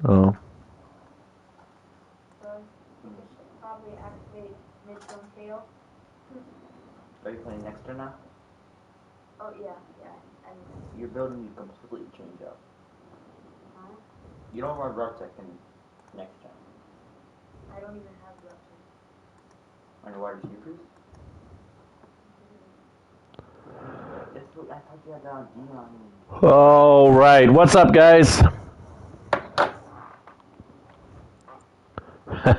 Oh. So you should probably activate mid-turn tail. Are you playing next turn now? Oh yeah. And Your building you completely change up. huh? You don't run rough second next turn. I don't even have weapons. Underwater sea cruise? I thought you had that on Dion. All right. What's up, guys?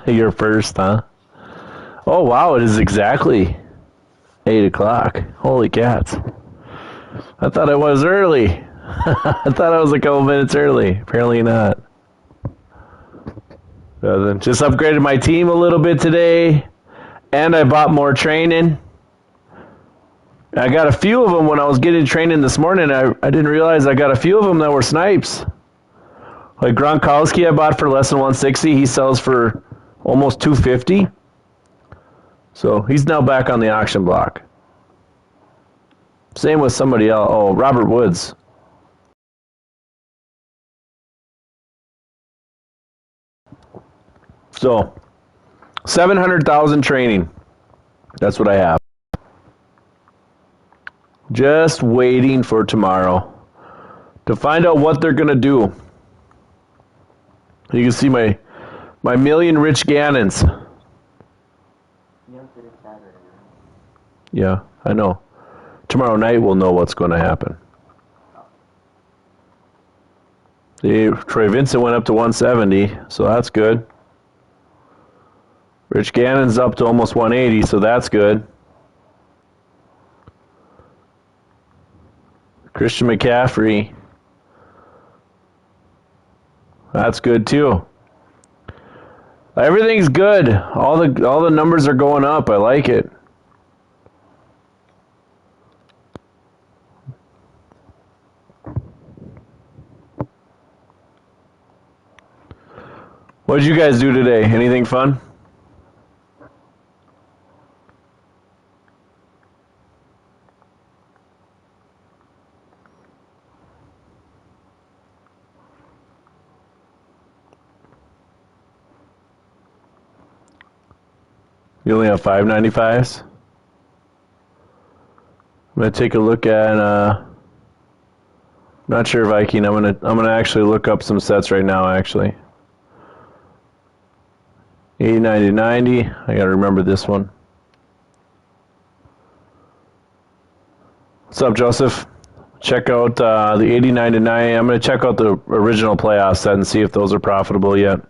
You're first, huh? Oh, wow. It is exactly 8 o'clock. Holy cats. I thought I was early. I thought I was a couple minutes early. Apparently not. Just upgraded my team a little bit today, and I bought more training. I got a few of them when I was getting training this morning. I didn't realize I got a few of them that were snipes. Like Gronkowski I bought for less than 160. He sells for almost 250. So he's now back on the auction block. Same with somebody else. Oh, Robert Woods. So 700,000 training. That's what I have. Just waiting for tomorrow to find out what they're going to do. You can see my million Rich Gannons. You don't get it Saturday, right? Yeah, I know. Tomorrow night we'll know what's going to happen. See, Troy Vincent went up to 170, so that's good. Rich Gannon's up to almost 180, so that's good. Christian McCaffrey, that's good too. Everything's good. All the numbers are going up. I like it. What did you guys do today? Anything fun? You only have 595s? I'm gonna take a look at not sure Viking. I'm gonna actually look up some sets right now actually. 80 90 90. I gotta remember this one. What's up, Joseph? Check out the 89 to 90. I'm going to check out the original playoff set and see if those are profitable yet.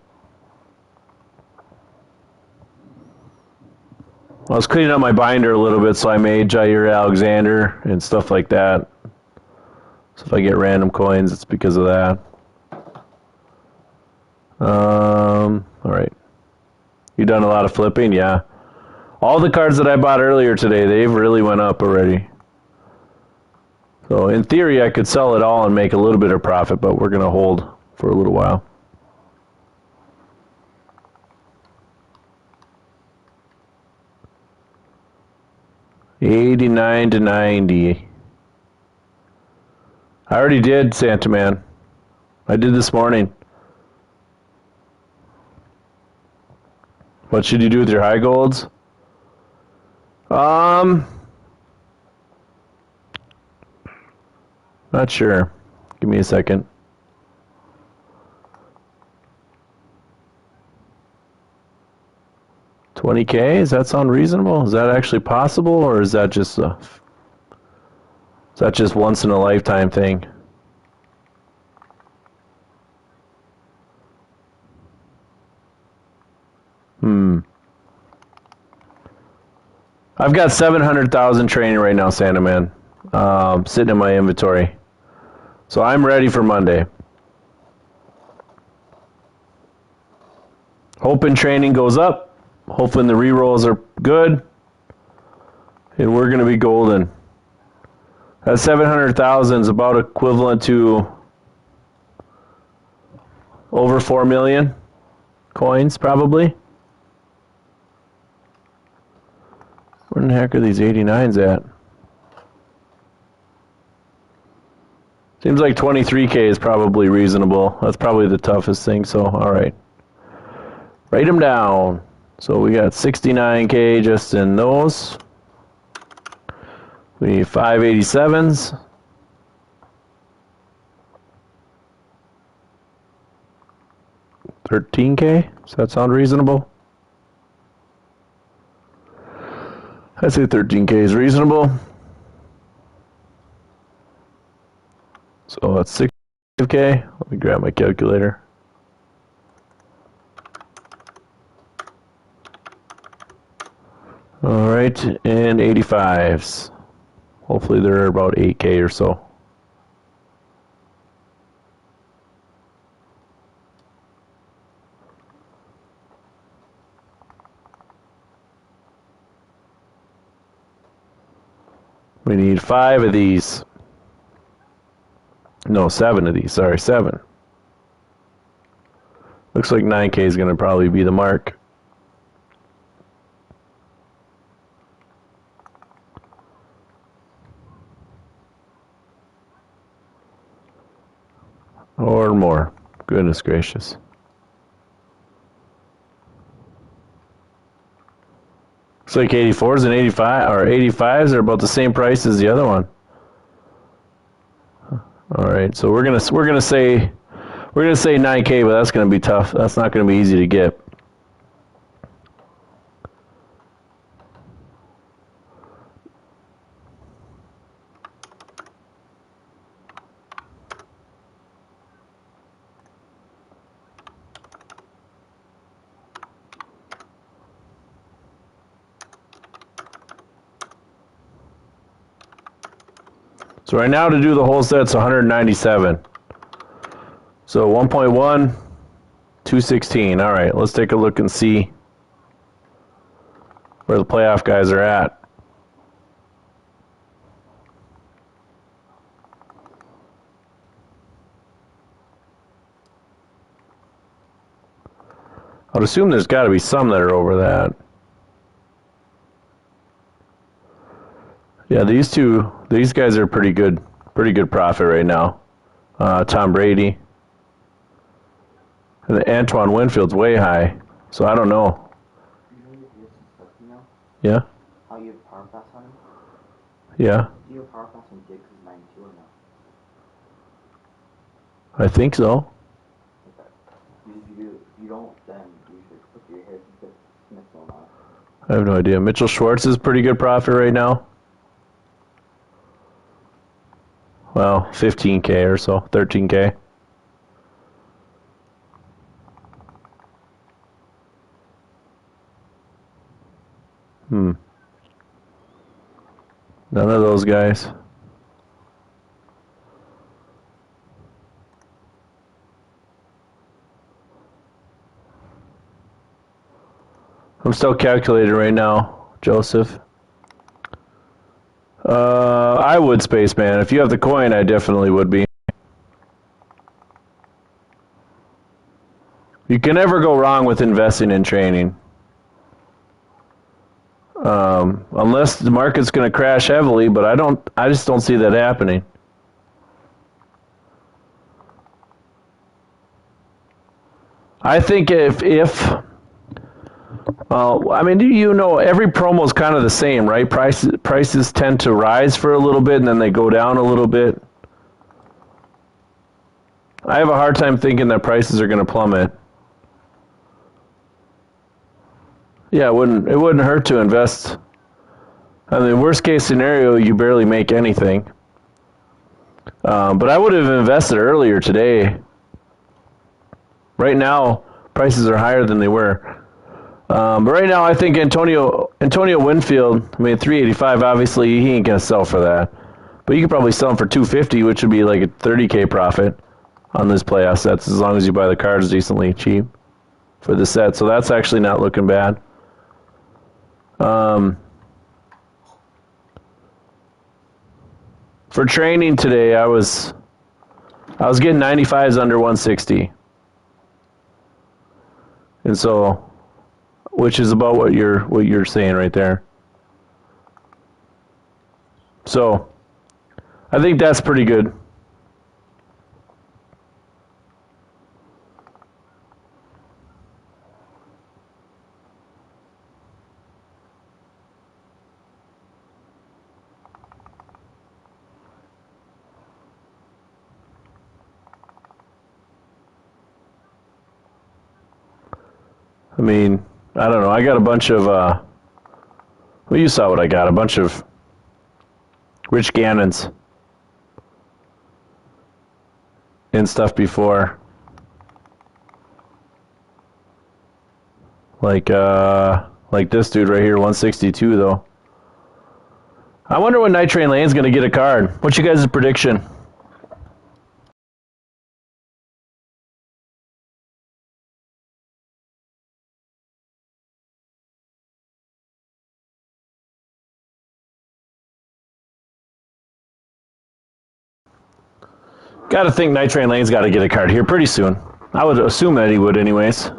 I was cleaning up my binder a little bit, so I made Jair Alexander and stuff like that. So if I get random coins, it's because of that. All right. You done a lot of flipping? Yeah. All the cards that I bought earlier today, they've really went up already. So in theory, I could sell it all and make a little bit of profit, but we're going to hold for a little while. $89 to $90. I already did, Santa Man. I did this morning. What should you do with your high golds? Not sure. Give me a second. $20K? Does that sound reasonable? Is that actually possible, or is that just once in a lifetime thing? I've got 700,000 training right now, Santa Man, sitting in my inventory. So I'm ready for Monday. Hoping training goes up. Hoping the rerolls are good. And we're going to be golden. That 700,000 is about equivalent to over 4 million coins, probably. Where in the heck are these 89s at? Seems like 23K is probably reasonable. That's probably the toughest thing, so all right. Write them down. So we got 69K just in those. We need 587s. $13K? Does that sound reasonable? I'd say 13K is reasonable. So that's 6K. Let me grab my calculator. All right, and 85s. Hopefully they're about 8K or so. We need 5 of these. No, 7 of these. Sorry, 7. Looks like 9K is going to probably be the mark. Or more. Goodness gracious. Looks like 84s and 85 or 85s are about the same price as the other one. All right, so we're gonna say 9K, but that's gonna be tough. That's not gonna be easy to get. So right now to do the whole set's 197. So 1.1, 216. All right, let's take a look and see where the playoff guys are at. I would assume there's got to be some that are over that. Yeah, these guys are pretty good profit right now. Tom Brady. And the Antoine Winfield's way high, so I don't know. You know your Pearson stuff, you know? Yeah? How you have power pass on him? Yeah, Do you have power pass on Diggs' 92 or no? I think so. Okay. If you don't, then you should put your Harrison Smith one on. I have no idea. Mitchell Schwartz is pretty good profit right now. Well, 15K or so, 13K. None of those guys. I'm still calculating right now, Joseph. I would, Spaceman. If you have the coin, I definitely would be. You can never go wrong with investing in training. Unless the market's going to crash heavily, but I just don't see that happening. I think if I mean, you know, every promo is kind of the same, right? Prices tend to rise for a little bit and then they go down a little bit. I have a hard time thinking that prices are going to plummet. Yeah, it wouldn't hurt to invest. I mean, worst case scenario, you barely make anything. But I would have invested earlier today. Right now, prices are higher than they were. But right now, I think Antonio Winfield, I mean, 385, obviously, he ain't going to sell for that. But you could probably sell him for 250, which would be like a 30K profit on this playoff sets, as long as you buy the cards decently cheap for the set. So that's actually not looking bad. For training today, I was getting 95s under 160. And so, which is about what you're saying right there. So, I think that's pretty good. I mean, I don't know. I got a bunch of, well, you saw what I got. A bunch of Rich Gannons and stuff before. Like this dude right here, 162 though. I wonder when Night Train Lane's gonna get a card. What's your guys' prediction? Gotta think Night Train Lane's gotta get a card here pretty soon. I would assume that he would anyways.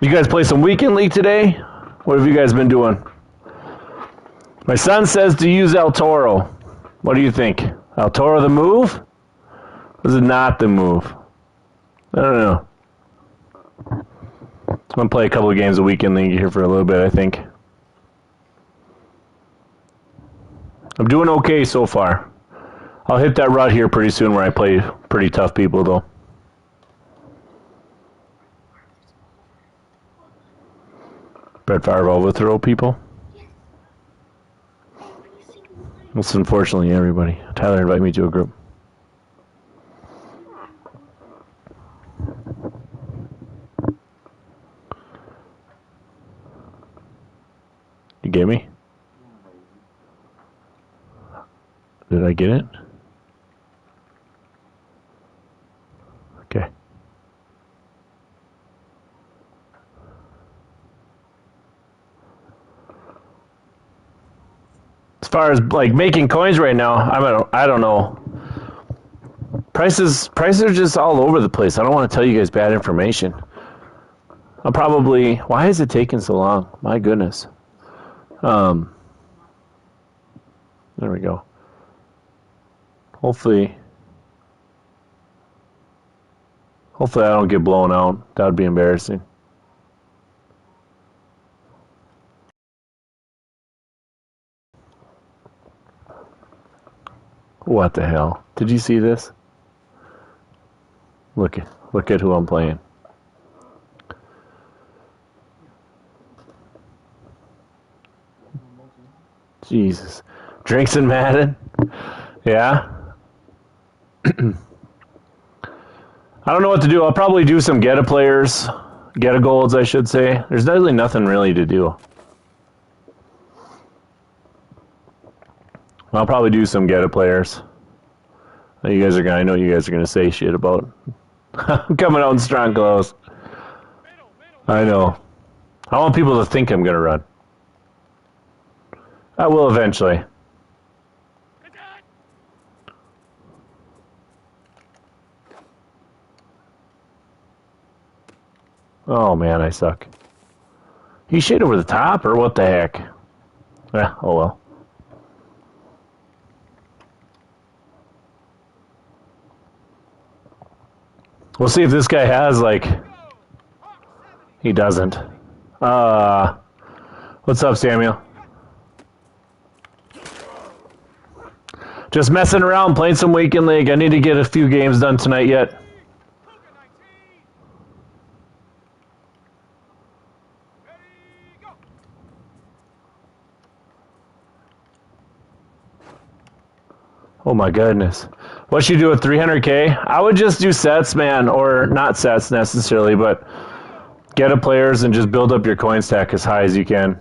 You guys play some weekend league today? What have you guys been doing? My son says to use El Toro. What do you think? El Toro the move? Or is it not the move? I don't know. I'm going to play a couple of games of weekend league here for a little bit, I think. I'm doing okay so far. I'll hit that rut here pretty soon where I play pretty tough people, though. Brett Favre overthrow people? That's unfortunately everybody. Tyler invited me to a group. You get me? Did I get it? Okay. As far as like making coins right now, I don't know. Prices are just all over the place. I don't want to tell you guys bad information. I'll probably. Why is it taking so long? My goodness. There we go. Hopefully I don't get blown out. That would be embarrassing. What the hell? Did you see this? Look at who I'm playing. Jesus. Drinks and Madden? Yeah? I don't know what to do. I'll probably do some get-a players. Get-a golds, I should say. There's really nothing really to do. I'll probably do some get-a players. I know you guys are gonna say shit about. I'm coming out in strong clothes. I know. I want people to think I'm gonna run. I will eventually. Oh man, I suck. He shit over the top, or what the heck? Oh well. We'll see if this guy has, like... He doesn't. What's up, Samuel? Just messing around, playing some weekend league. I need to get a few games done tonight yet. Oh my goodness. What should you do with 300K? I would just do sets, man, or not sets necessarily, but get a players and just build up your coin stack as high as you can.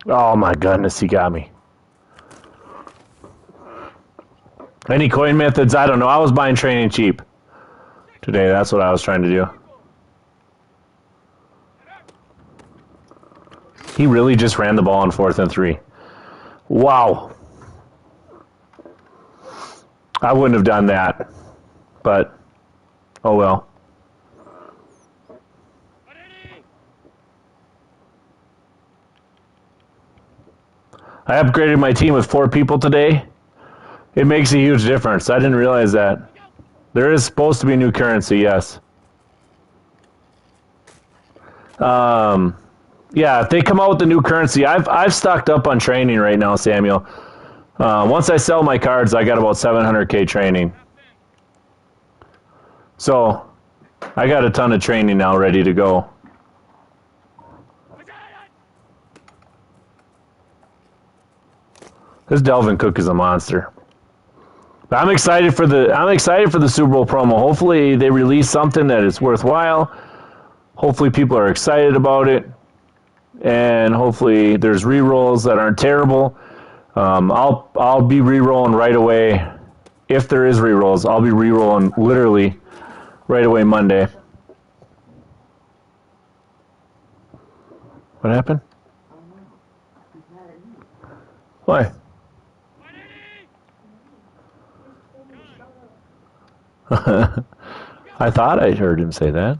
Oh my goodness, he got me. Any coin methods? I don't know. I was buying training cheap today. That's what I was trying to do. He really just ran the ball on 4th and 3. Wow. I wouldn't have done that, but oh well. I upgraded my team with 4 people today. It makes a huge difference. I didn't realize that. There is supposed to be new currency, yes. Yeah, if they come out with the new currency, I've stocked up on training right now, Samuel. Once I sell my cards, I got about 700K training. So I got a ton of training now ready to go. This Delvin Cook is a monster. But I'm excited for the Super Bowl promo. Hopefully they release something that is worthwhile. Hopefully people are excited about it. And hopefully there's re-rolls that aren't terrible. I'll be re-rolling right away. If there is re-rolls, I'll be re-rolling literally right away Monday. What happened? Why? I thought I heard him say that.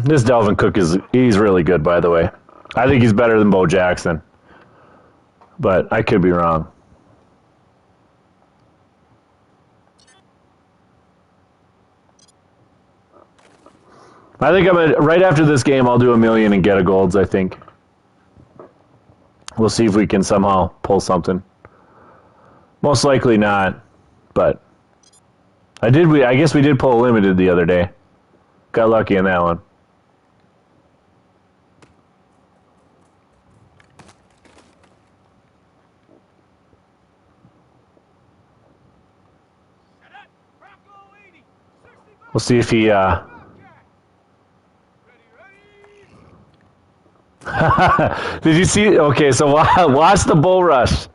This Delvin Cook he's really good, by the way. I think he's better than Bo Jackson. But I could be wrong. I think right after this game, I'll do $1 million and get a golds, I think. We'll see if we can somehow pull something. Most likely not, but I guess we did pull a limited the other day. Got lucky in that one. We'll see if he Did you see? Okay, so watch the bull rush.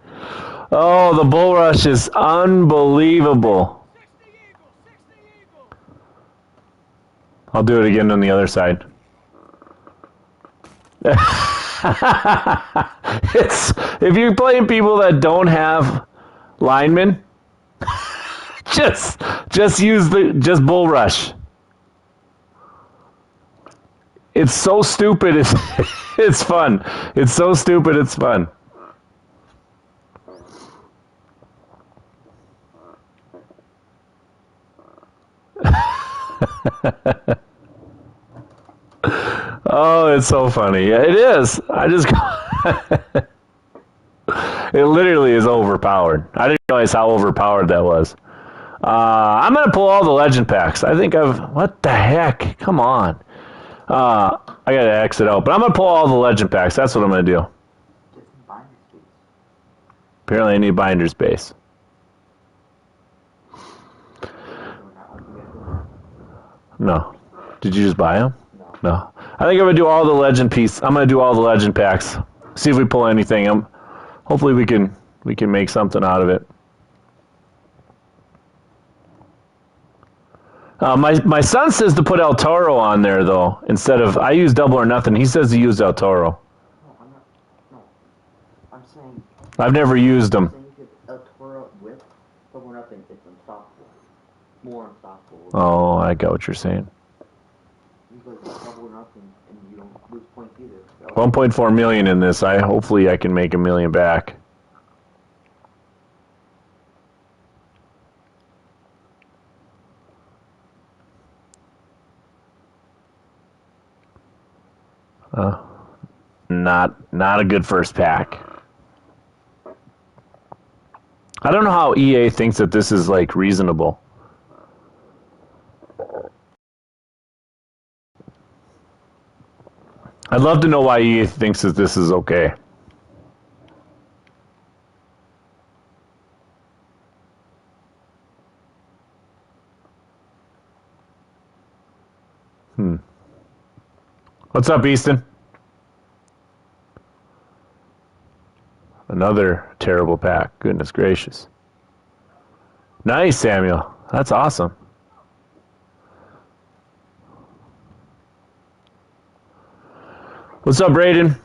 Oh, the bull rush is unbelievable. I'll do it again on the other side. If you're playing people that don't have linemen, just bull rush. It's so stupid. It's fun. It's so stupid. It's fun. Oh, it's so funny. Yeah, it is. It literally is overpowered. I didn't realize how overpowered that was. I'm going to pull all the legend packs. What the heck? Come on. I got to exit out. But I'm going to pull all the legend packs. That's what I'm going to do. Apparently I need binder space. No. Did you just buy them? No. I think I'm going to do all the legend piece. I'm going to do all the legend packs. See if we pull anything. Hopefully we can make something out of it. My son says to put El Toro on there, though, instead of... I use double or nothing. He says to use El Toro. No, I'm saying... I've never used them. I'm saying if El Toro with double or nothing, it's unstoppable. More unstoppable. Oh, I got what you're saying. Because it's double or nothing, and you don't lose points either. 1.4 million in this. Hopefully I can make $1 million back. Not a good first pack. I don't know how EA thinks that this is like reasonable. I'd love to know why EA thinks that this is okay. What's up, Easton? Another terrible pack. Goodness gracious. Nice, Samuel. That's awesome. What's up, Braden?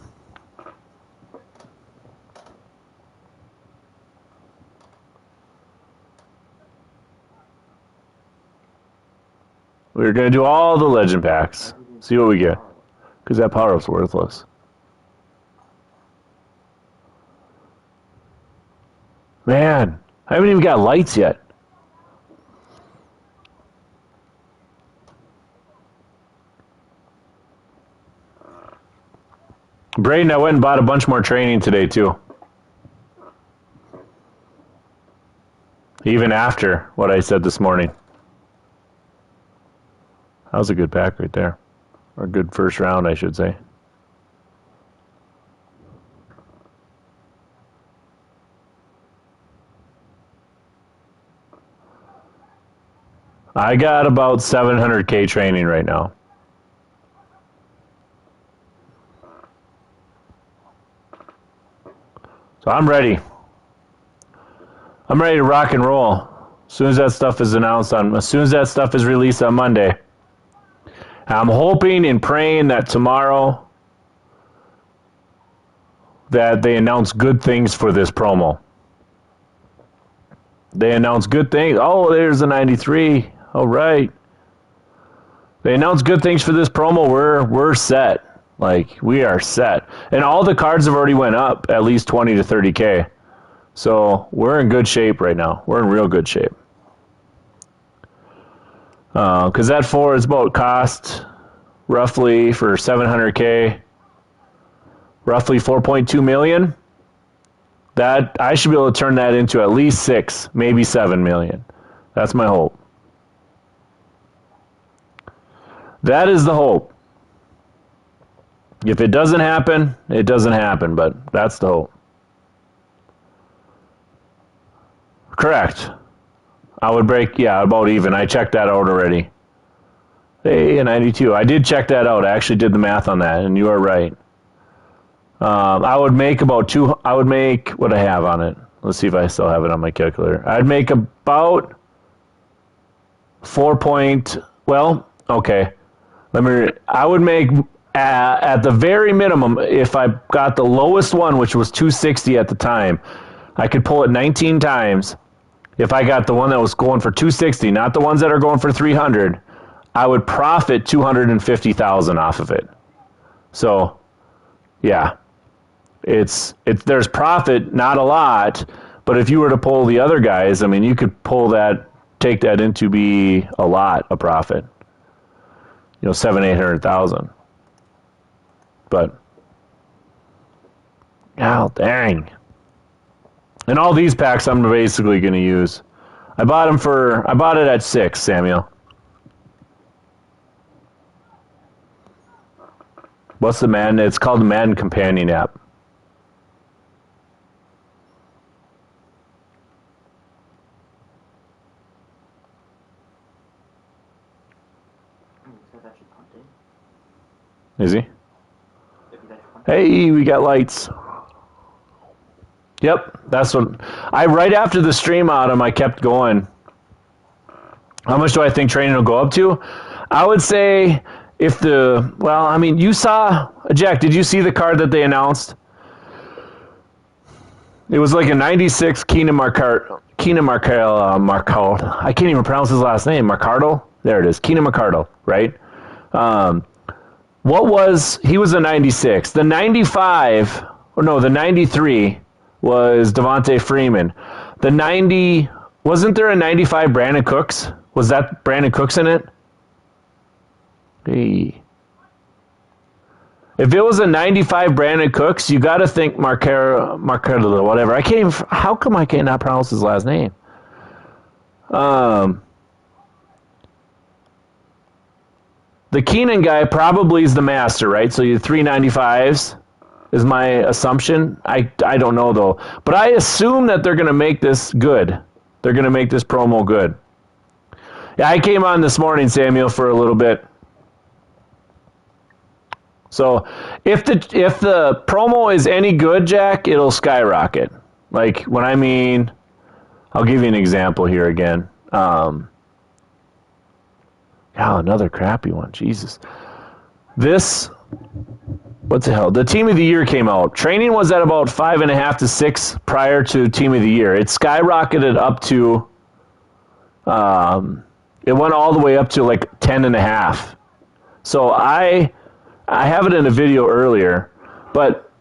We're going to do all the legend packs. See what we get. Because that power-up's worthless. Man, I haven't even got lights yet. Braden, I went and bought a bunch more training today, too. Even after what I said this morning. That was a good pack right there. Or a good first round, I should say. I got about 700K training right now. So I'm ready. I'm ready to rock and roll. As soon as that stuff is as soon as that stuff is released on Monday. I'm hoping and praying that tomorrow that they announce good things for this promo. They announce good things. Oh, there's the 93. All right. They announce good things for this promo. We're set. Like, we are set. And all the cards have already went up at least 20 to 30K. So we're in good shape right now. We're in real good shape. Because that 4 is about cost roughly for 700K, roughly 4.2 million. That I should be able to turn that into at least 6, maybe 7 million. That's my hope. That is the hope. If it doesn't happen, it doesn't happen, but that's the hope. Correct. I would break, about even. I checked that out already. Hey, 92. I did check that out. I actually did the math on that, and you are right. I would make about I would make what I have on it. Let's see if I still have it on my calculator. I'd make about 4 okay. I would make at the very minimum, if I got the lowest one, which was 260 at the time, I could pull it 19 times. If I got the one that was going for 260, not the ones that are going for 300, I would profit 250,000 off of it. So, yeah, there's profit, not a lot, but if you were to pull the other guys, I mean, you could take that into be a lot of profit. 700,000-800,000. But, oh, dang. And all these packs I'm basically going to use. I bought it at 6, Samuel. What's the Madden? It's called the Madden Companion app. Is he? Hey, we got lights. Yep, that's what right after the stream Autumn, I kept going. How much do I think training will go up to? I would say you saw, Jack, did you see the card that they announced? It was like a 96 Keenan Marcard. I can't even pronounce his last name. Marcardo? There it is. Keenan Marcardo, right? He was a 96. The 95, the 93 was Devontae Freeman. The 90, wasn't there a 95 Brandon Cooks? Was that Brandon Cooks in it? Hey. If it was a 95 Brandon Cooks, you got to think Marcaro, whatever. How come I cannot pronounce his last name? The Keenan guy probably is the master, right? So you 395s is my assumption. I don't know, though. But I assume that they're going to make this good. They're going to make this promo good. Yeah, I came on this morning, Samuel, for a little bit. So if the promo is any good, Jack, it'll skyrocket. Like, I'll give you an example here again. Another crappy one. Jesus. What the hell? The Team of the Year came out. Training was at about 5.5 to 6 prior to Team of the Year. It skyrocketed up to, it went all the way up to like 10.5. So I have it in a video earlier, but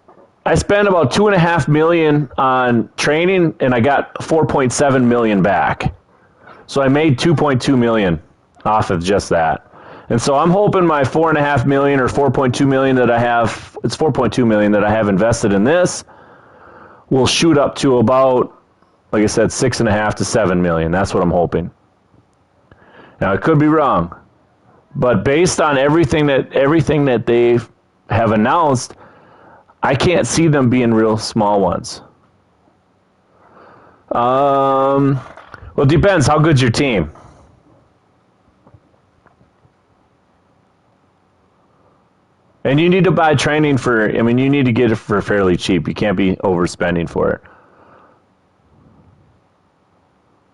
I spent about $2.5 million on training, and I got $4.7 million back. So I made $2.2 million off of just that. And so I'm hoping my $4.5 million or $4.2 million that I have, it's $4.2 million that I have invested in this, will shoot up to about, like I said, $6.5 to $7 million. That's what I'm hoping. Now, I could be wrong, but based on everything that they have announced, I can't see them being real small ones. Well, it depends. How good's your team? And you need to buy training you need to get it for fairly cheap. You can't be overspending for it.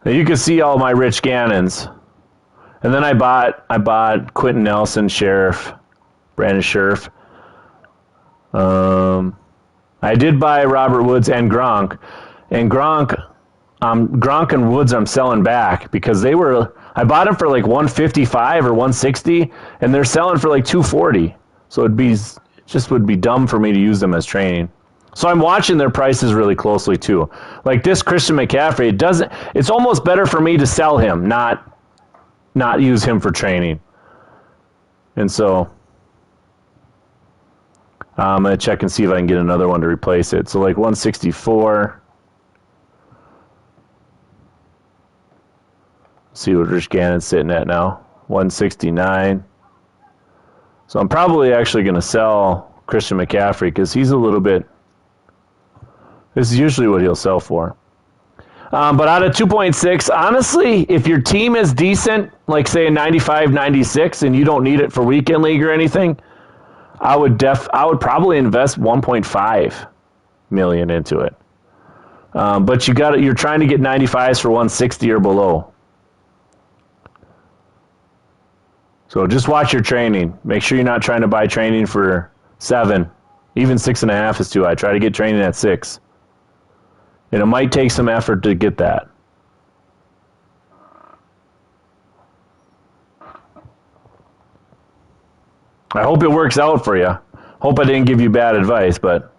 Now you can see all my Rich Gannons. And then I bought Quentin Nelson, Brandon Scherf. I did buy Robert Woods and Gronk. And Gronk and Woods I'm selling back because I bought them for like 155 or 160 and they're selling for like 240. So it just would be dumb for me to use them as training. So I'm watching their prices really closely too. Like this Christian McCaffrey, it's almost better for me to sell him, not use him for training. And so I'm going to check and see if I can get another one to replace it. So like 164. See what Rich Gannon's sitting at now. 169. So I'm probably actually going to sell Christian McCaffrey because he's a little bit. This is usually what he'll sell for. But out of 2.6, honestly, if your team is decent, like say a 95, 96, and you don't need it for weekend league or anything, I would probably invest 1.5 million into it. But you're trying to get 95s for 160 or below. So just watch your training. Make sure you're not trying to buy training for 7. Even 6.5 is too high. Try to get training at 6. And it might take some effort to get that. I hope it works out for you. Hope I didn't give you bad advice, but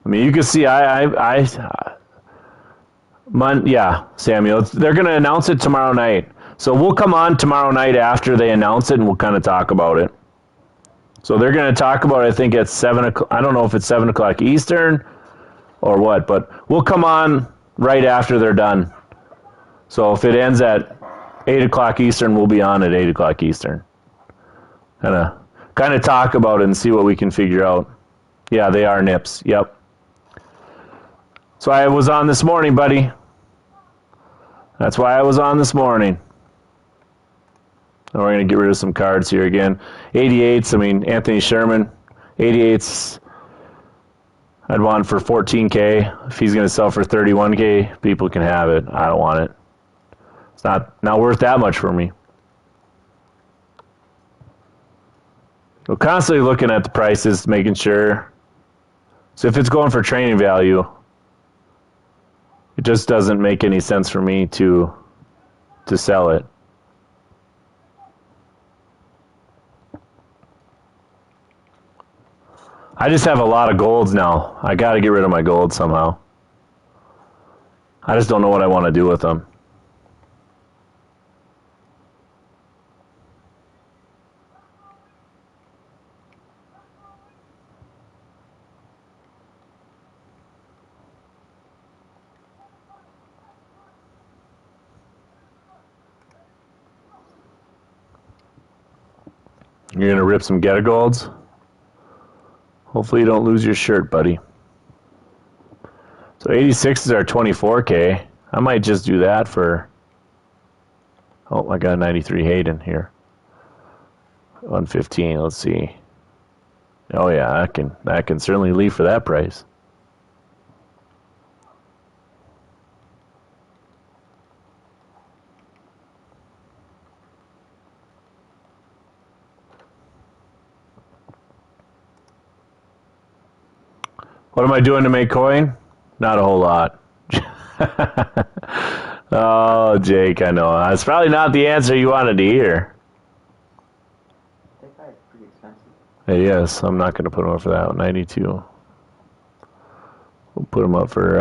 I mean, you can see Samuel, they're going to announce it tomorrow night. So we'll come on tomorrow night after they announce it, and we'll kind of talk about it. So they're going to talk about it, I think, at 7 o'clock. I don't know if it's 7 o'clock Eastern or what, but we'll come on right after they're done. So if it ends at 8 o'clock Eastern, we'll be on at 8 o'clock Eastern. Kind of talk about it and see what we can figure out. Yeah, they are nips. Yep. So I was on this morning, buddy. That's why I was on this morning. And we're going to get rid of some cards here again. 88s, I mean, Anthony Sherman. 88s, I'd want for 14K. If he's going to sell for 31K, people can have it. I don't want it. It's not worth that much for me. We're constantly looking at the prices, making sure. So if it's going for training value, it just doesn't make any sense for me to sell it. I just have a lot of golds now. I got to get rid of my gold somehow. I just don't know what I want to do with them. You're going to rip some Geta Golds? Hopefully you don't lose your shirt, buddy. So 86s are 24K. I might just do that for... Oh, I got a 93 Hayden here. 115, let's see. Oh yeah, I can certainly leave for that price. What am I doing to make coin? Not a whole lot. Oh, Jake, I know. That's probably not the answer you wanted to hear. That guy's pretty expensive. Hey, yes, I'm not going to put him up for that. 92. We'll put him up for,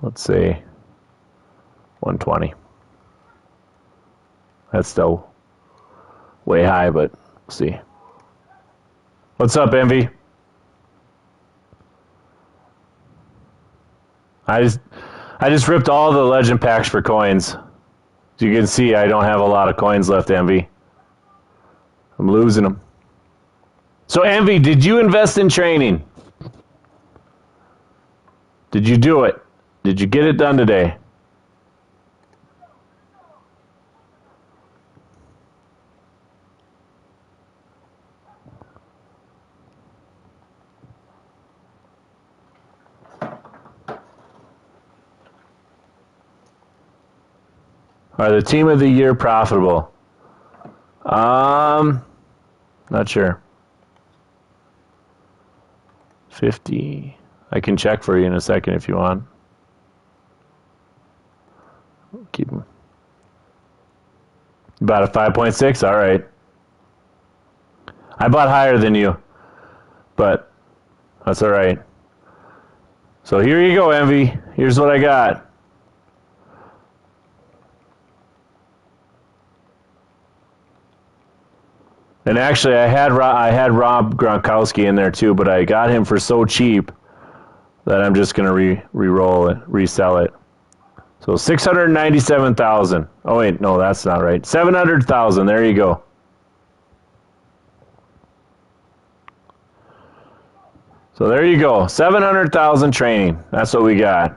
let's say, 120. That's still way high, but we'll see. What's up, Envy? I just ripped all the legend packs for coins. As you can see, I don't have a lot of coins left, Envy. I'm losing them. So, Envy, did you invest in training? Did you do it? Did you get it done today? Are the team of the year profitable? Not sure. 50. I can check for you in a second if you want. Keep them. About a 5.6? All right. I bought higher than you, but that's all right. So here you go, Envy. Here's what I got. And actually, I had Rob Gronkowski in there too, but I got him for so cheap that I'm just gonna re-roll it, resell it. So 697,000. Oh wait, no, that's not right. 700,000. There you go. So there you go. 700,000 training. That's what we got.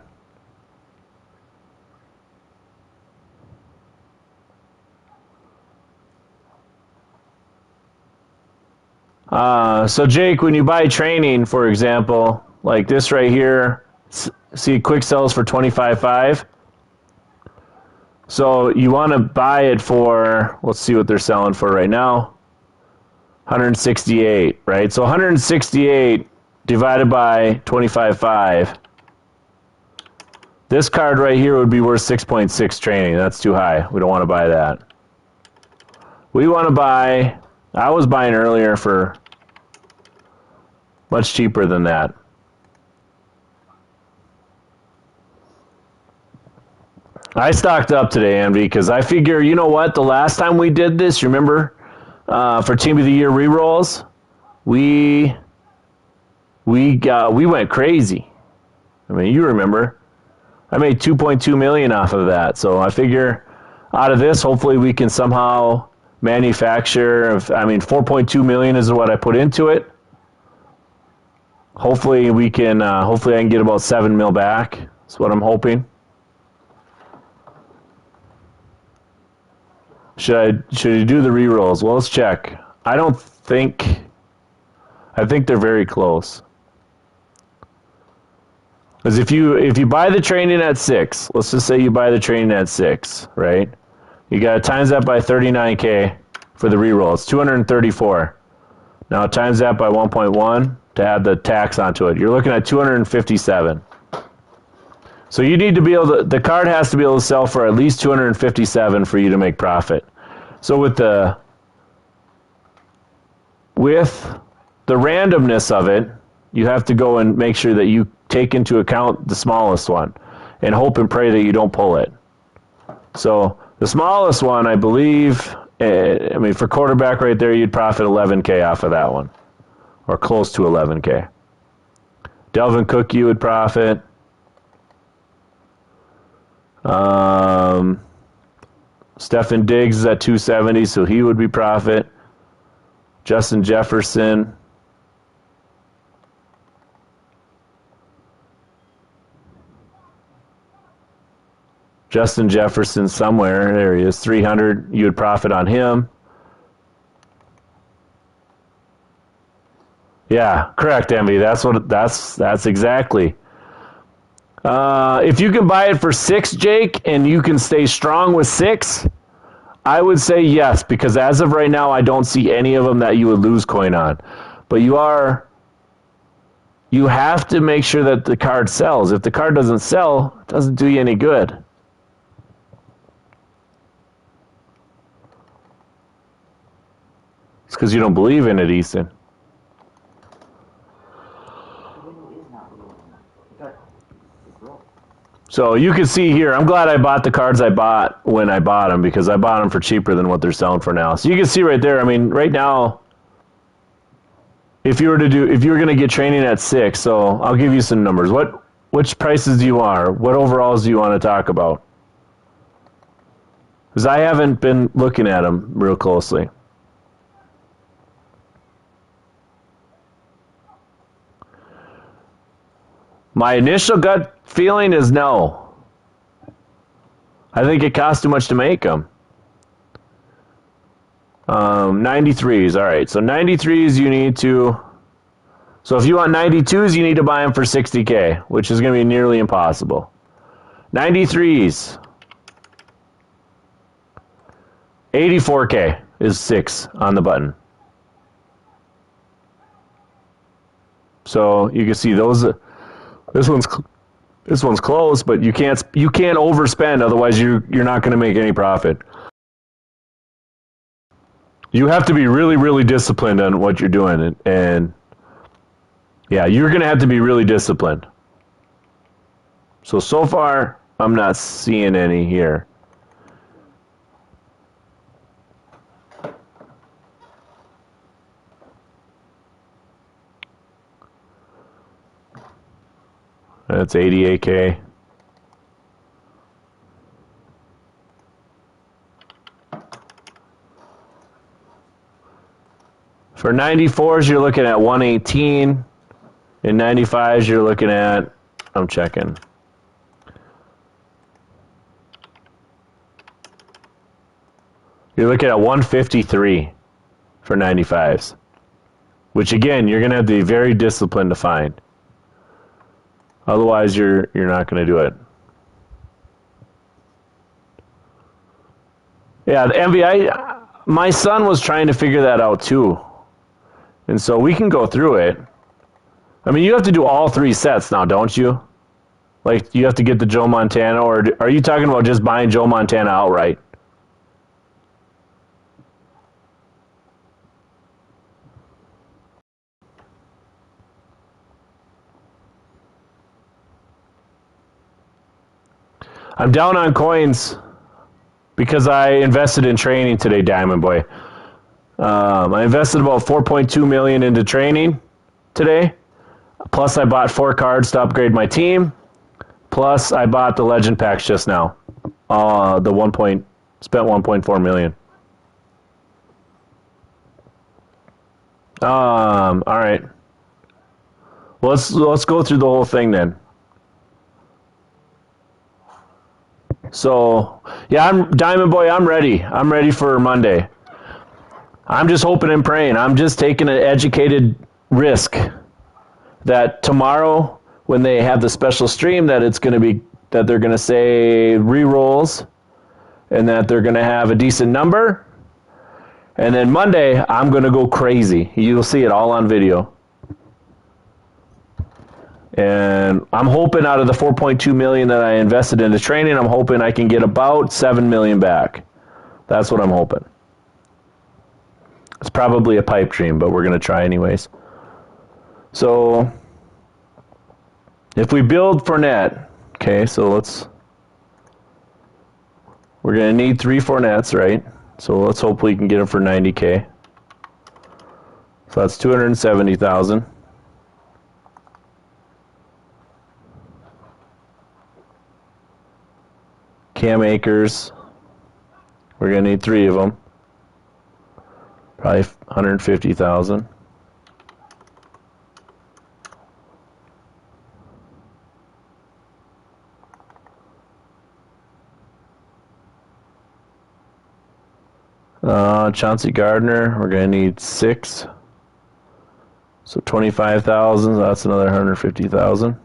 So Jake, when you buy training, for example, like this right here, see quick sells for 25.5. So you want to buy it for, let's see what they're selling for right now, 168, right? So 168 divided by 25.5. This card right here would be worth 6.6 training. That's too high. We don't want to buy that. We want to buy, I was buying earlier for much cheaper than that. I stocked up today, Envy, because I figure, you know what? The last time we did this, you remember, for Team of the Year rerolls, we went crazy. I mean, you remember. I made $2.2 million off of that. So I figure out of this, hopefully we can somehow manufacture. $4.2 million is what I put into it. Hopefully we can. Hopefully I can get about $7 million back. That's what I'm hoping. Should you do the rerolls? Well, let's check. I think they're very close. Because if you buy the training at 6, let's just say you buy the training at 6, right? You got to times that by 39K for the reroll. It's 234. Now times that by 1.1 to add the tax onto it. You're looking at 257. So you need to be able to, the card has to be able to sell for at least 257 for you to make profit. So with the randomness of it, you have to go and make sure that you take into account the smallest one and hope and pray that you don't pull it. So the smallest one, I believe, for quarterback right there, you'd profit 11K off of that one, or close to 11K. Delvin Cook, you would profit. Stefan Diggs is at 270, so he would be profit. Justin Jefferson. Justin Jefferson somewhere, there he is, 300, you would profit on him. Yeah, correct, Envy. That's exactly. If you can buy it for 6, Jake, and you can stay strong with 6, I would say yes, because as of right now, I don't see any of them that you would lose coin on. But you have to make sure that the card sells. If the card doesn't sell, it doesn't do you any good. It's because you don't believe in it, Easton. So you can see here, I'm glad I bought the cards I bought when I bought them, because I bought them for cheaper than what they're selling for now. So you can see right there, I mean, right now, if you were going to get training at 6, so I'll give you some numbers. Which prices do you want? What overalls do you want to talk about? Because I haven't been looking at them real closely. My initial gut feeling is no. I think it costs too much to make them. 93s, all right. So 93s you need to... So if you want 92s, you need to buy them for $60K, which is going to be nearly impossible. 93s. 84K is 6 on the button. So you can see those... This one's close, but you can't overspend, otherwise you're not going to make any profit. You have to be really, really disciplined on what you're doing, and yeah, you're going to have to be really disciplined. So far, I'm not seeing any here. That's 88K. For 94s, you're looking at 118. In 95s, you're looking at, I'm checking. You're looking at 153 for 95s. Which again, you're going to have to be very disciplined to find. Otherwise, you're not going to do it. Yeah, the MVI, my son was trying to figure that out too. And so we can go through it. I mean, you have to do all 3 sets now, don't you? Like, you have to get the Joe Montana, or are you talking about just buying Joe Montana outright? I'm down on coins because I invested in training today, Diamond Boy. I invested about $4.2 million into training today. Plus, I bought 4 cards to upgrade my team. Plus, I bought the Legend packs just now. Spent $1.4 million. All right. Well, let's go through the whole thing then. So, yeah, I'm Diamond Boy. I'm ready. I'm ready for Monday. I'm just hoping and praying. I'm just taking an educated risk that tomorrow, when they have the special stream, that they're going to say re-rolls, and that they're going to have a decent number. And then Monday, I'm going to go crazy. You'll see it all on video. And I'm hoping out of the $4.2 million that I invested into training, I'm hoping I can get about $7 million back. That's what I'm hoping. It's probably a pipe dream, but we're going to try anyways. So, if we build Fournette, okay, so we're going to need 3 Fournettes, right? So let's hope we can get them for 90K. So that's 270,000. Cam Akers, we're going to need 3 of them. Probably 150,000. Chauncey Gardner, we're going to need 6. So 25,000, that's another 150,000.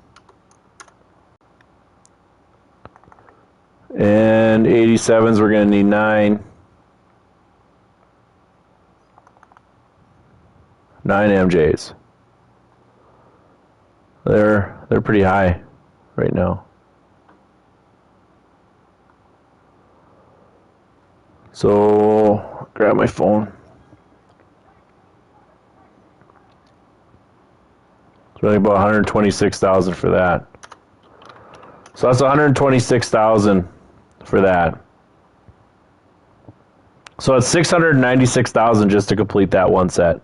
And 87s, we're going to need 9. 9 MJs. They're pretty high right now. So, grab my phone. It's really about 126,000 for that. So that's 126,000 for that. So it's 696,000 just to complete that one set.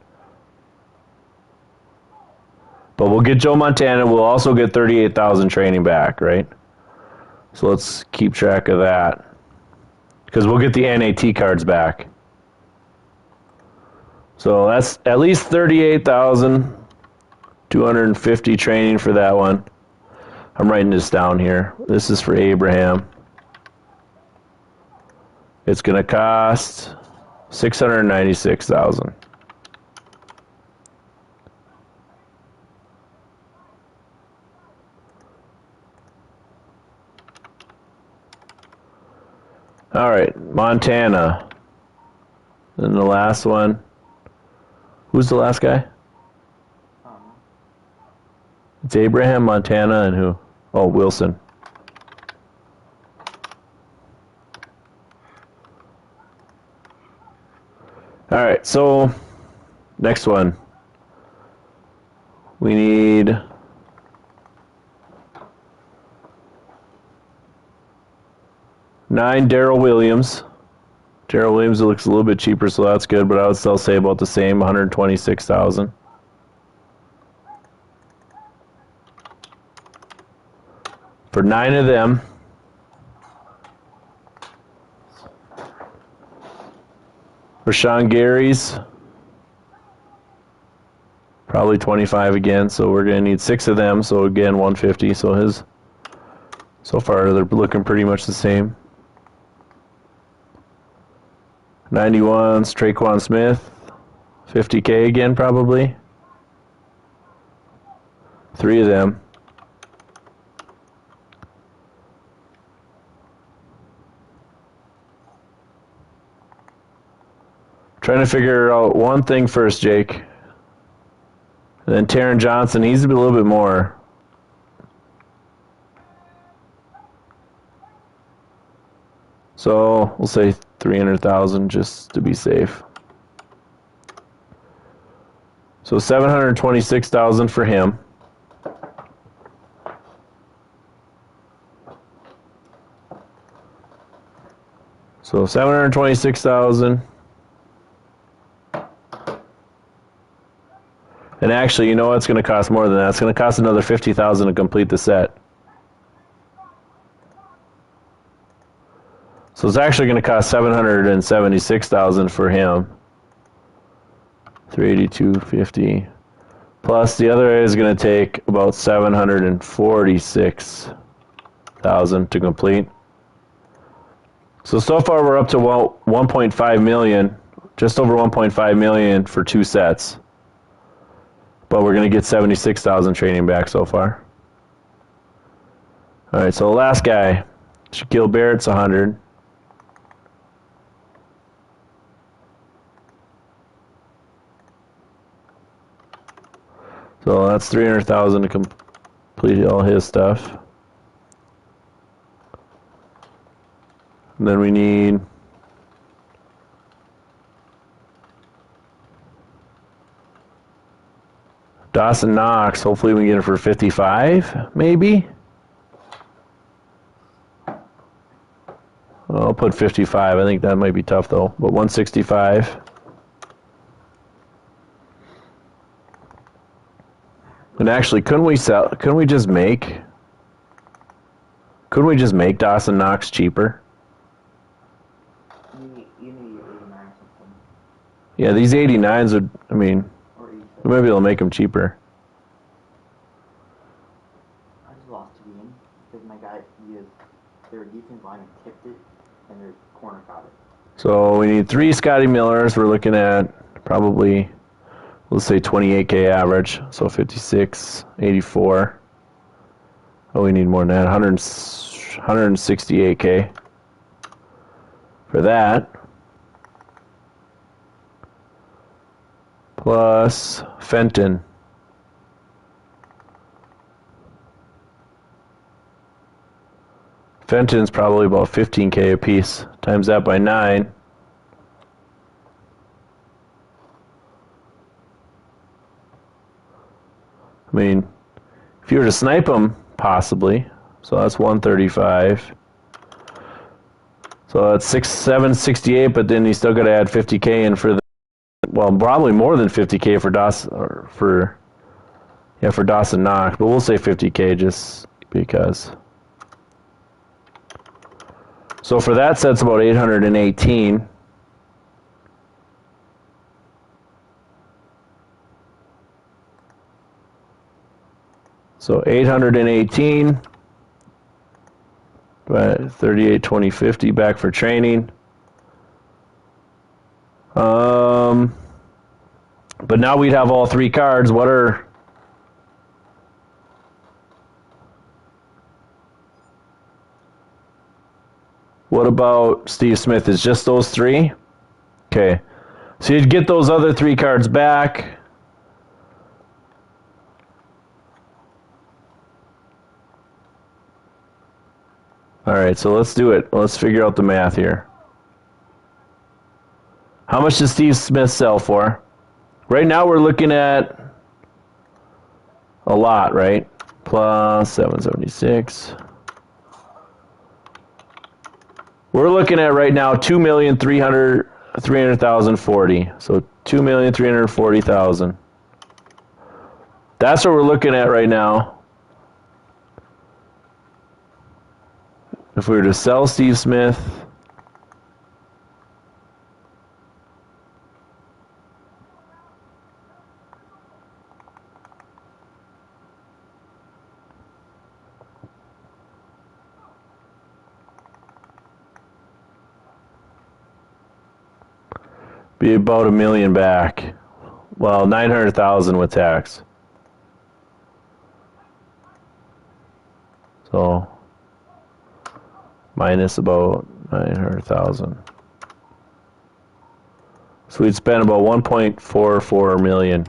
But we'll get Joe Montana. We'll also get 38,000 training back, right? So let's keep track of that. Because we'll get the NAT cards back. So that's at least 38,250 training for that one. I'm writing this down here. This is for Abraham. It's going to cost 696,000. All right, Montana. And the last one. Who's the last guy? It's Abraham, Montana, and who? Oh, Wilson. All right, so next one. We need 9 Darrell Williams. Darrell Williams looks a little bit cheaper, so that's good, but I would still say about the same, 126,000. For 9 of them. For Sean Gary's, probably 25 again, so we're going to need 6 of them, so again, 150. So his, so far, they're looking pretty much the same. 91's Traquan Smith, 50K again, probably. 3 of them. Trying to figure out one thing first, Jake. And then Taron Johnson, he's a little bit more. So we'll say 300,000 just to be safe. So 726,000 for him. So 726,000. And actually, you know what? It's going to cost more than that. It's going to cost another 50,000 to complete the set. So it's actually going to cost 776,000 for him. 382.50. Plus the other is going to take about 746,000 to complete. So far we're up to 1.5 million, just over 1.5 million for 2 sets. But we're going to get 76,000 training back so far. All right, so the last guy, Shaquille Barrett's 100. So that's 300,000 to complete all his stuff. And then we need Dawson Knox. Hopefully we can get it for 55, maybe. I'll put 55. I think that might be tough though. But 165. And actually, couldn't we just make Dawson Knox cheaper? You need 89 something. Yeah, these 89s would, I mean, maybe they'll make them cheaper. I just lost to Ian because my guy, their defense line tipped it and their corner caught it. So we need 3 Scotty Millers. We're looking at probably, let's say 28K average. So 56, 84. Oh, we need more than that. 168K for that. Plus Fenton. Fenton's probably about 15K a piece. Times that by 9. I mean, if you were to snipe them, possibly. So that's 135. So that's 768, but then you still got to add 50K in for the, well, probably more than 50K for DOS, or for DOS and Knock, but we'll say 50K just because. So for that set's about 818. So 818, but 38, 20, 50 back for training. But now we'd have all three cards. What about Steve Smith? Is just those three? Okay. So you'd get those other three cards back. All right, so let's do it. Let's figure out the math here. How much does Steve Smith sell for? Right now we're looking at a lot, right? Plus 776. We're looking at right now 2,300,040. So 2,340,000. That's what we're looking at right now. If we were to sell Steve Smith, be about $1 million back. Well, 900,000 with tax. So minus about 900,000. So we'd spend about 1.44 million.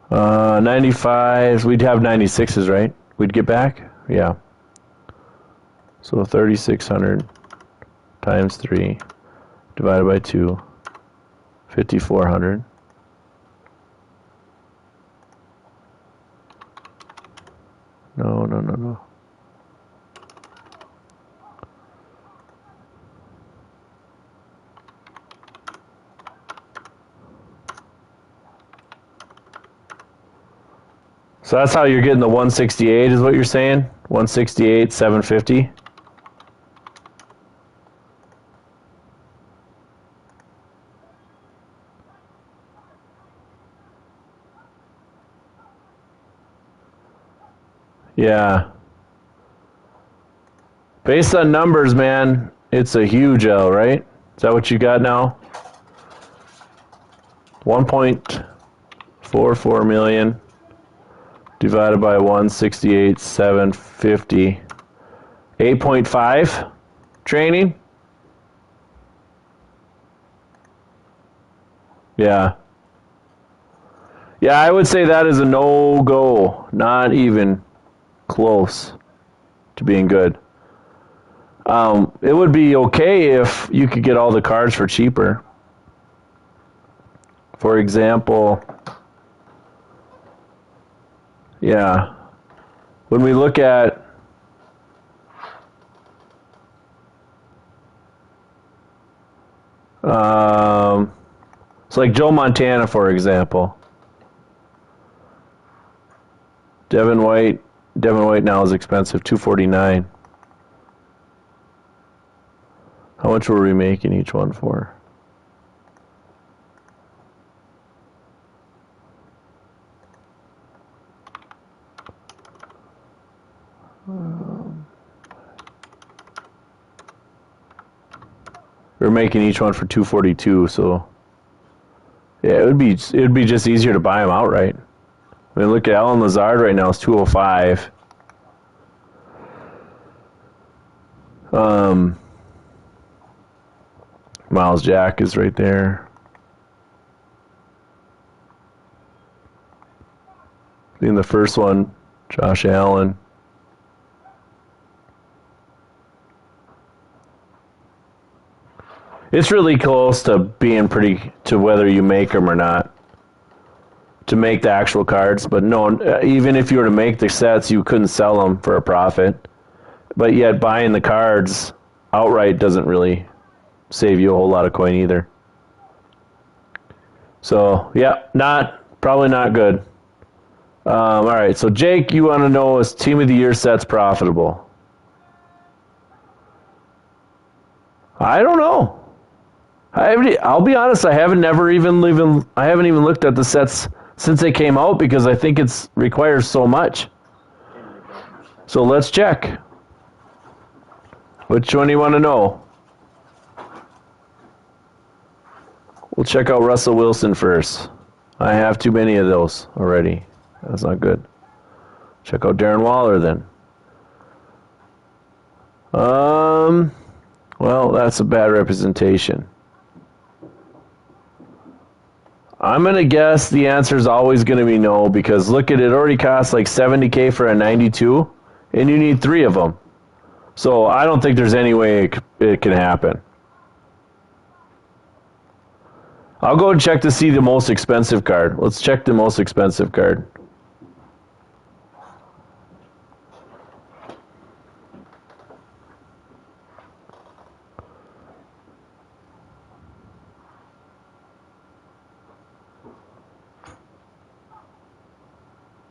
Uh, 95s, we'd have 96s, right? We'd get back? Yeah. So 3,600 times 3 divided by 2, 5,400. No. So that's how you're getting the 168 is what you're saying? 168, 750? Yeah. Based on numbers, man, it's a huge L, right? Is that what you got now? 1.44 million divided by 168, 750. 8.5 training? Yeah. Yeah, I would say that is a no-go. Not even close to being good. It would be okay if you could get all the cards for cheaper. For example, yeah, when we look at it's like Joe Montana, for example. Devin White now is expensive, $249. How much were we making each one for? We're making each one for $242, so yeah, it would be just easier to buy them outright. I mean, look at Alan Lazard right now; it's $205. Miles Jack is right there. In the first one, Josh Allen. It's really close to being to whether you make them or not. to make the actual cards. But no, even if you were to make the sets, you couldn't sell them for a profit. But yet buying the cards outright doesn't really save you a whole lot of coin either. So, yeah, probably not good. All right, so Jake, you want to know, is Team of the Year sets profitable? I don't know. I'll be honest, I haven't even looked at the sets since they came out because I think it requires so much. So let's check. Which one do you want to know? We'll check out Russell Wilson first. I have too many of those already. That's not good. Check out Darren Waller then. Well, that's a bad representation. I'm going to guess the answer is always going to be no because look at it, already costs like $70K for a 92 and you need 3 of them. So I don't think there's any way it can happen. I'll go and check to see the most expensive card. Let's check the most expensive card.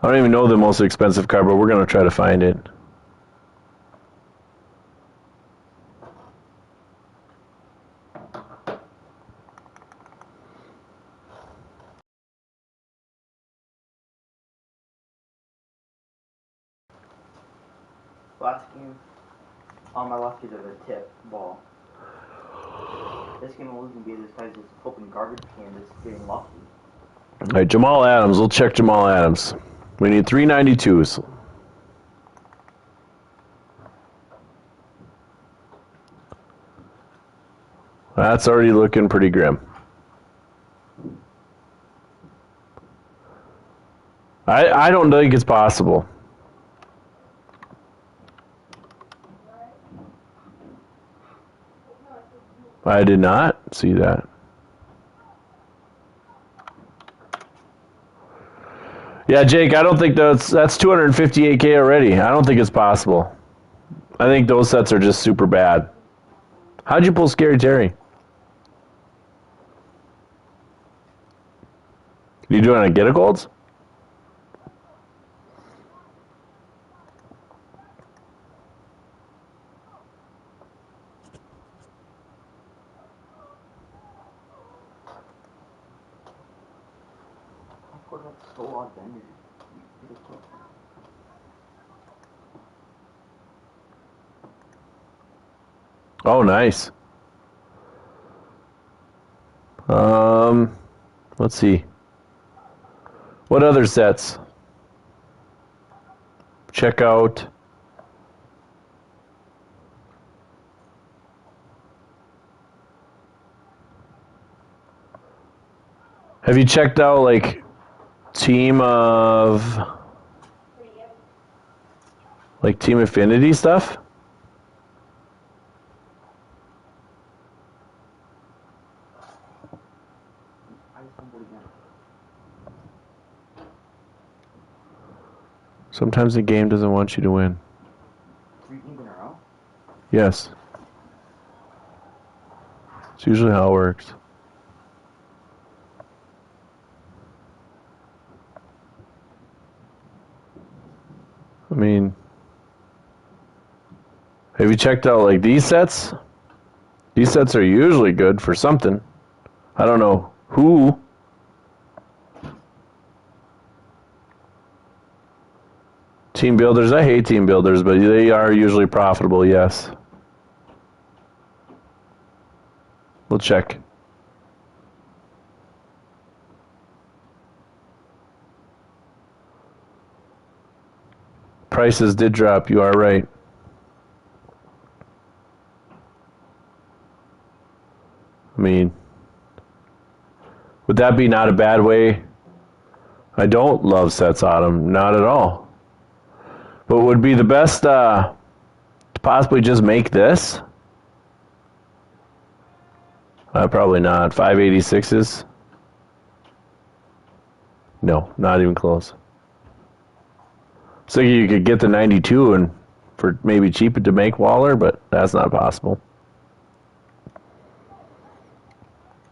I don't even know the most expensive card, but we're going to try to find it. Last game, on my last game of a tip ball. This game will even be this guy's just opening garbage can, just getting lucky. All right, Jamal Adams. We'll check Jamal Adams. We need 392s. That's already looking pretty grim. I don't think it's possible. I did not see that. Yeah, Jake, I don't think that's 258K already. I don't think it's possible. I think those sets are just super bad. How'd you pull Scary Terry? You doing a get a golds? Of course, that's so odd then. Oh, nice. Let's see. What other sets? Check out. Have you checked out like Team Affinity stuff? Sometimes the game doesn't want you to win. 3 games in a row? Yes. It's usually how it works. I mean, have you checked out like these sets? These sets are usually good for something. I don't know who. Team builders, I hate team builders, but they are usually profitable, yes. We'll check. Prices did drop, you are right. I mean, would that be not a bad way? I don't love sets Autumn, not at all. But would be the best to possibly just make this? Probably not. 586s? No, not even close. So you could get the 92 and for maybe cheap to make Waller, but that's not possible.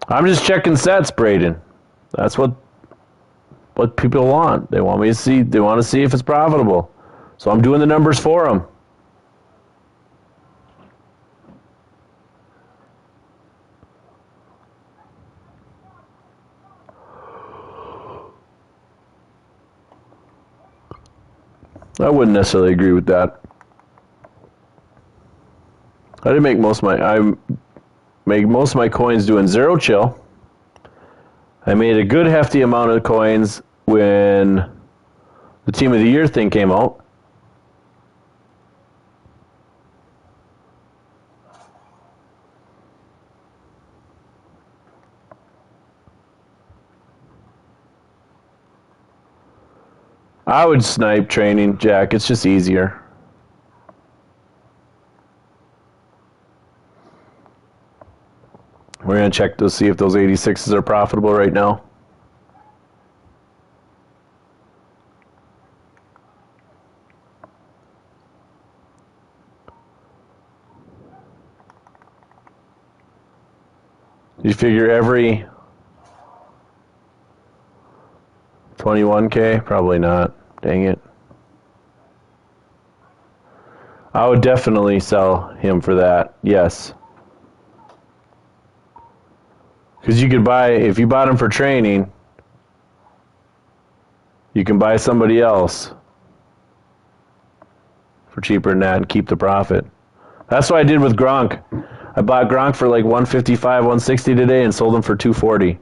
I'm just checking sets, Braden. That's what people want. They want me to see. They want to see if it's profitable. So I'm doing the numbers for them. I wouldn't necessarily agree with that. I didn't make most of my coins doing zero chill. I made a good hefty amount of coins when the Team of the Year thing came out. I would snipe training, Jack. It's just easier. We're going to check to see if those 86s are profitable right now. You figure every 21K? Probably not. Dang it. I would definitely sell him for that. Yes. Because you could buy, if you bought him for training, you can buy somebody else for cheaper than that and keep the profit. That's what I did with Gronk. I bought Gronk for like 155, 160 today and sold him for 240.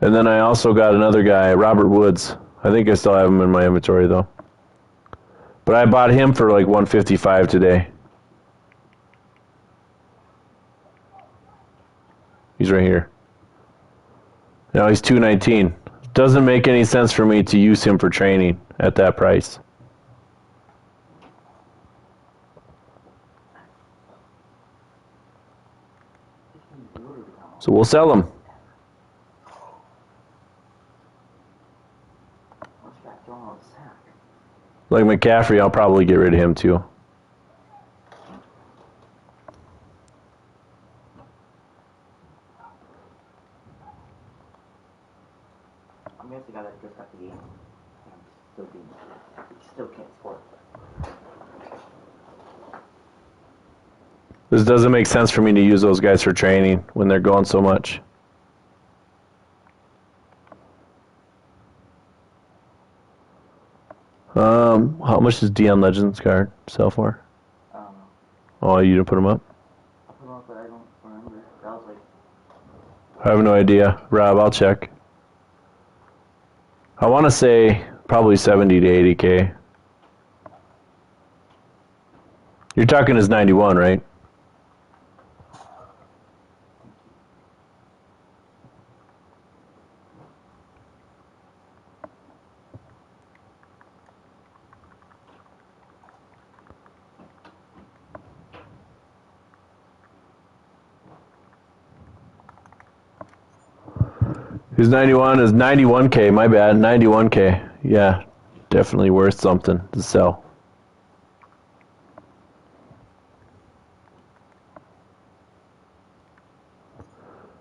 And then I also got another guy, Robert Woods. I think I still have him in my inventory though. But I bought him for like 155 today. He's right here. Now he's 219. Doesn't make any sense for me to use him for training at that price. So we'll sell him. Like McCaffrey, I'll probably get rid of him too. I'm the guy that just got the game. Still can't score. This doesn't make sense for me to use those guys for training when they're going so much. How much does Dion Legends card sell for? Oh, you didn't put them up? I put them up, but I don't remember. That was like... I have no idea. Rob, I'll check. I want to say probably 70 to 80K. You're talking his 91, right? His 91 is 91K, my bad, 91K. Yeah, definitely worth something to sell.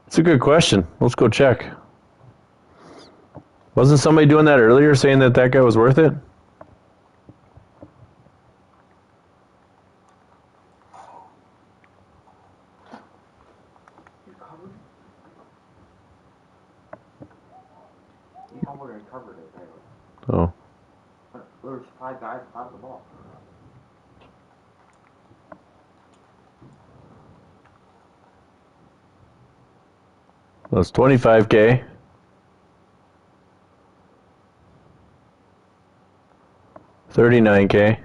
It's a good question. Let's go check. Wasn't somebody doing that earlier saying that that guy was worth it? Recovered it, right? Oh. There was 5 guys without the ball. That's 25K. $39K.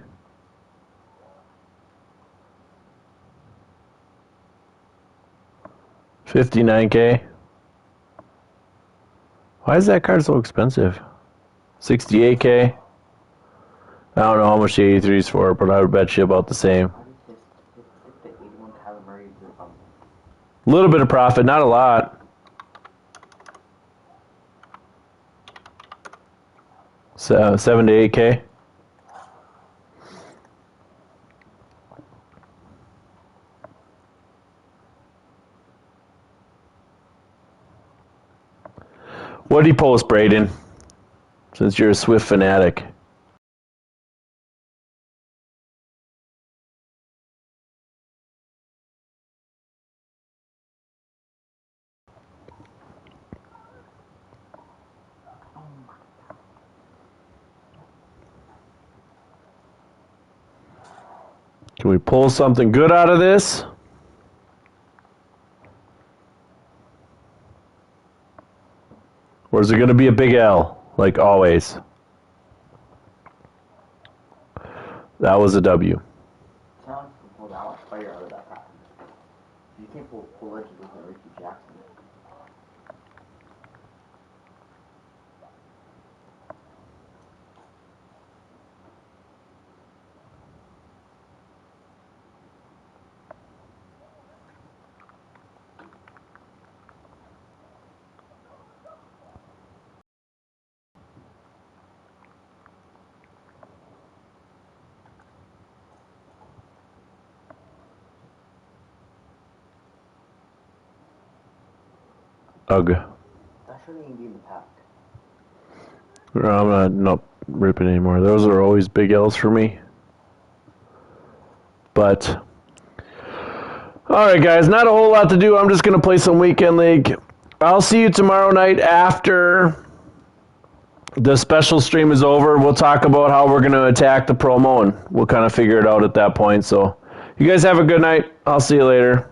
$59K. Why is that card so expensive? $68K. I don't know how much the 83 is for, but I would bet you about the same. A little bit of profit, not a lot. 7 to 8K. What did he post, Braden? Since you're a Swift fanatic. Can we pull something good out of this? Or is it going to be a big L, like always? That was a W. Sounds to pull that much fire out of that pack. You can't pull legend with Ricky Jackson. Ugh. That shouldn't even be in the pack. I'm not ripping anymore. Those are always big L's for me. But, alright guys, not a whole lot to do. I'm just going to play some Weekend League. I'll see you tomorrow night after the special stream is over. We'll talk about how we're going to attack the promo, and we'll kind of figure it out at that point. So, you guys have a good night. I'll see you later.